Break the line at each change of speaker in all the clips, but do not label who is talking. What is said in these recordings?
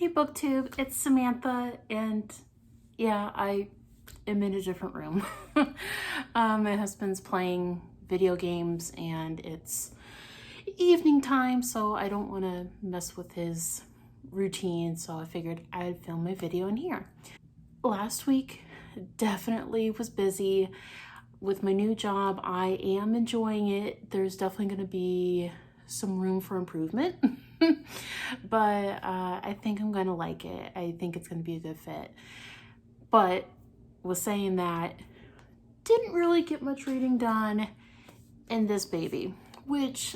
Hey BookTube, it's Samantha, and yeah, I am in a different room. My husband's playing video games and it's evening time, so I don't want to mess with his routine, so I figured I'd film my video in here. Last week definitely was busy with my new job. I am enjoying it. There's definitely going to be some room for improvement. But I think I'm gonna like it. I think it's gonna be a good fit. But was saying that, didn't really get much reading done in this baby, which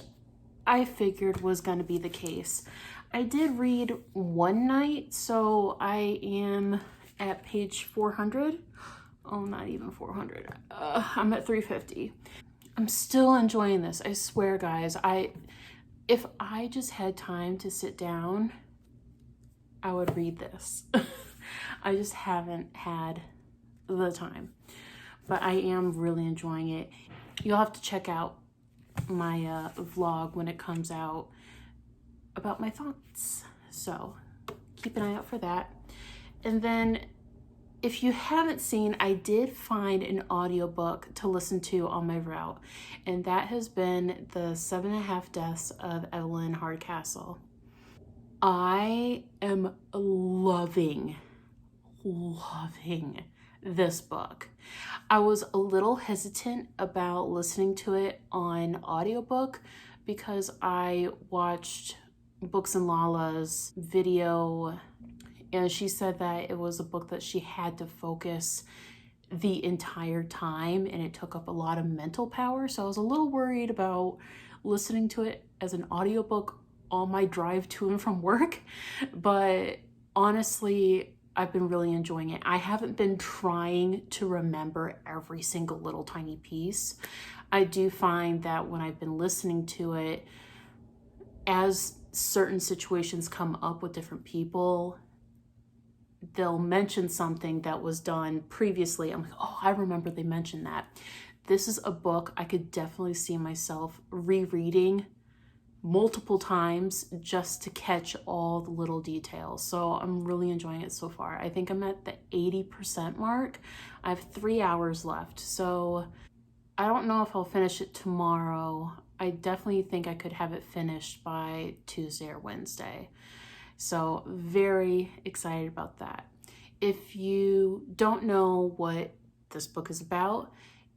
I figured was gonna be the case. I did read one night, so I am at page 400. Oh, not even 400. I'm at 350. I'm still enjoying this. I swear, guys. If I just had time to sit down, I would read this. I just haven't had the time, but I am really enjoying it. You'll have to check out my vlog when it comes out about my thoughts. So keep an eye out for that. And then if you haven't seen, I did find an audiobook to listen to on my route, and that has been The 7.5 Deaths of Evelyn Hardcastle. I am loving this book. I was a little hesitant about listening to it on audiobook because I watched Books and Lala's video, and she said that it was a book that she had to focus the entire time and it took up a lot of mental power. So I was a little worried about listening to it as an audiobook on my drive to and from work. But honestly, I've been really enjoying it. I haven't been trying to remember every single little tiny piece. I do find that when I've been listening to it, as certain situations come up with different people, they'll mention something that was done previously. I'm like, oh, I remember they mentioned that. This is a book I could definitely see myself rereading multiple times just to catch all the little details. So I'm really enjoying it so far. I think I'm at the 80% mark. I have 3 hours left. So I don't know if I'll finish it tomorrow. I definitely think I could have it finished by Tuesday or Wednesday. So very excited about that. If you don't know what this book is about,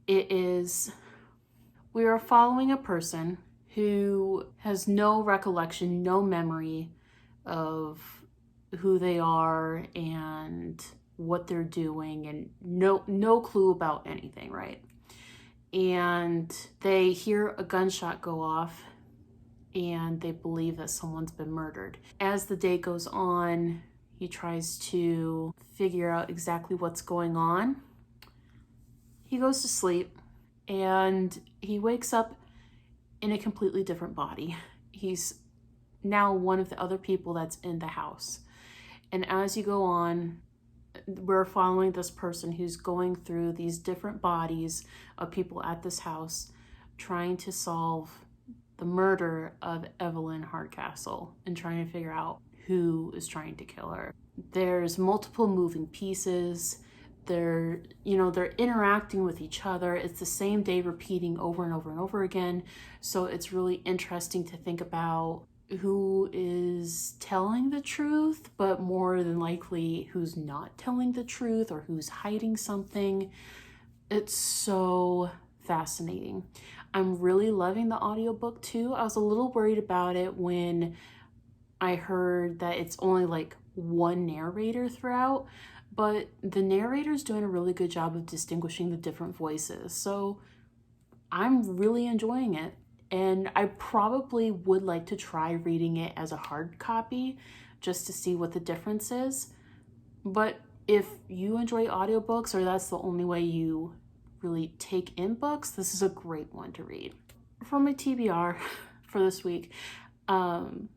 we are following a person who has no recollection, no memory of who they are and what they're doing, and no clue about anything, right? And they hear a gunshot go off and they believe that someone's been murdered. As the day goes on, he tries to figure out exactly what's going on. He goes to sleep and he wakes up in a completely different body. He's now one of the other people that's in the house. And as you go on, we're following this person who's going through these different bodies of people at this house, trying to solve the murder of Evelyn Hardcastle and trying to figure out who is trying to kill her. There's multiple moving pieces. They're interacting with each other. It's the same day repeating over and over and over again. So it's really interesting to think about who is telling the truth, but more than likely who's not telling the truth or who's hiding something. It's so fascinating. I'm really loving the audiobook too. I was a little worried about it when I heard that it's only like one narrator throughout, but the narrator's doing a really good job of distinguishing the different voices. So I'm really enjoying it. And I probably would like to try reading it as a hard copy just to see what the difference is. But if you enjoy audiobooks, or that's the only way you really take in books, this is a great one to read. For my TBR for this week, I'm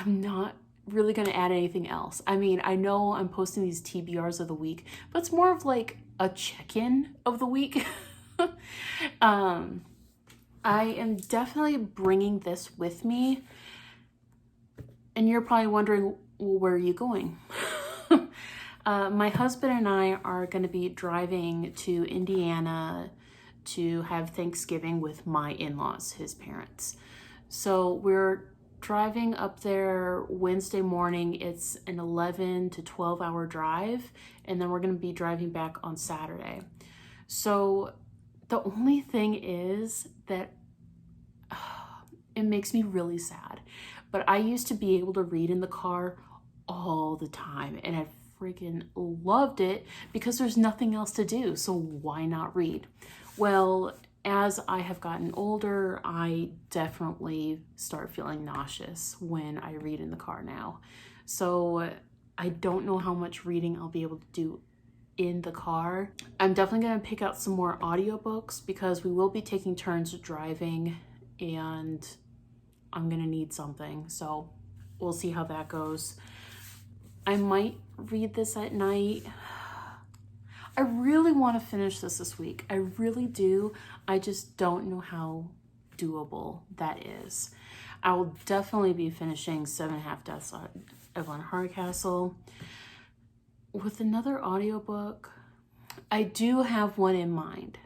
not really going to add anything else. I mean, I know I'm posting these TBRs of the week, but it's more of like a check-in of the week. I am definitely bringing this with me, and you're probably wondering, well, where are you going? My husband and I are going to be driving to Indiana to have Thanksgiving with my in-laws, his parents. So we're driving up there Wednesday morning. It's an 11 to 12 hour drive, and then we're going to be driving back on Saturday. So the only thing is that it makes me really sad, but I used to be able to read in the car all the time, and I freaking loved it because there's nothing else to do, so why not read? Well, as I have gotten older, I definitely start feeling nauseous when I read in the car now. So I don't know how much reading I'll be able to do in the car. I'm definitely going to pick out some more audiobooks because we will be taking turns driving and I'm going to need something. So we'll see how that goes. I might read this at night. I really want to finish this week. I really do. I just don't know how doable that is. I will definitely be finishing 7.5 Deaths of Evelyn Hardcastle. With another audiobook, I do have one in mind.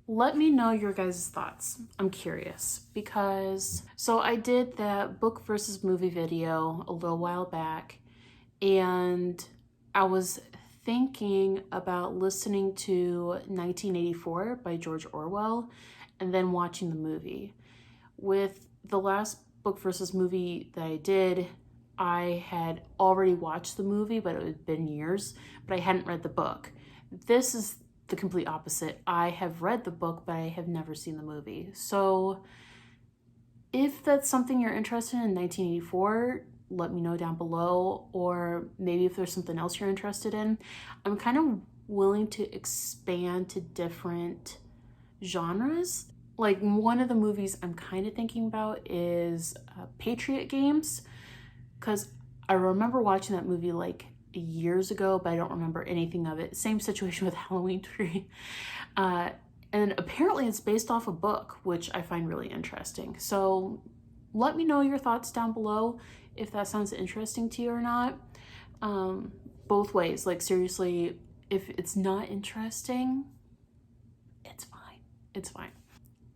Let me know your guys' thoughts. I'm curious because, so I did that book versus movie video a little while back, and I was thinking about listening to 1984 by George Orwell and then watching the movie. With the last book versus movie that I did, I had already watched the movie, but it had been years, but I hadn't read the book. This is the complete opposite. I have read the book, but I have never seen the movie. So if that's something you're interested in 1984, let me know down below, or maybe if there's something else you're interested in. I'm kind of willing to expand to different genres. Like one of the movies I'm kind of thinking about is Patriot Games, because I remember watching that movie like years ago, but I don't remember anything of it. Same situation with Halloween Tree. And apparently it's based off a book, which I find really interesting. So let me know your thoughts down below if that sounds interesting to you or not. Both ways, like seriously, if it's not interesting, it's fine. It's fine.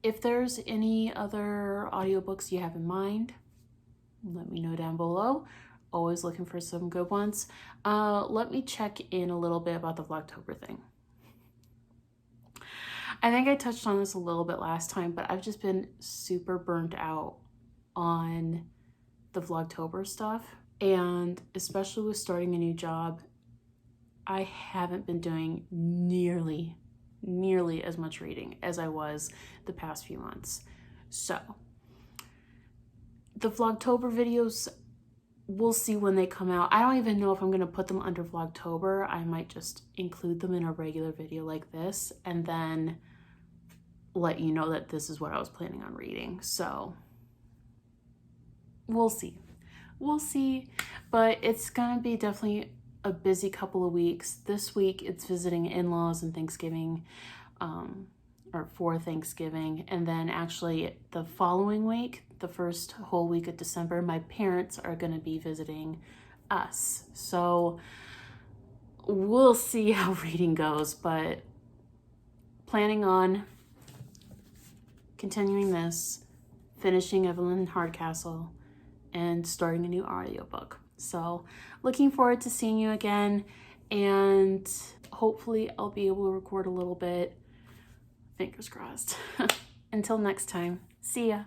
If there's any other audiobooks you have in mind, let me know down below. Always looking for some good ones. Let me check in a little bit about the Vlogtober thing. I think I touched on this a little bit last time, but I've just been super burnt out on the Vlogtober stuff. And especially with starting a new job, I haven't been doing nearly as much reading as I was the past few months. So the Vlogtober videos, we'll see when they come out. I don't even know if I'm going to put them under Vlogtober. I might just include them in a regular video like this and then let you know that this is what I was planning on reading. So we'll see. We'll see. But it's going to be definitely a busy couple of weeks. This week it's visiting in-laws and Thanksgiving, or for Thanksgiving. And then actually the following week, the first whole week of December, my parents are going to be visiting us. So we'll see how reading goes, but planning on continuing this, finishing Evelyn Hardcastle, and starting a new audiobook. So looking forward to seeing you again, and hopefully I'll be able to record a little bit. Fingers crossed. Until next time, see ya.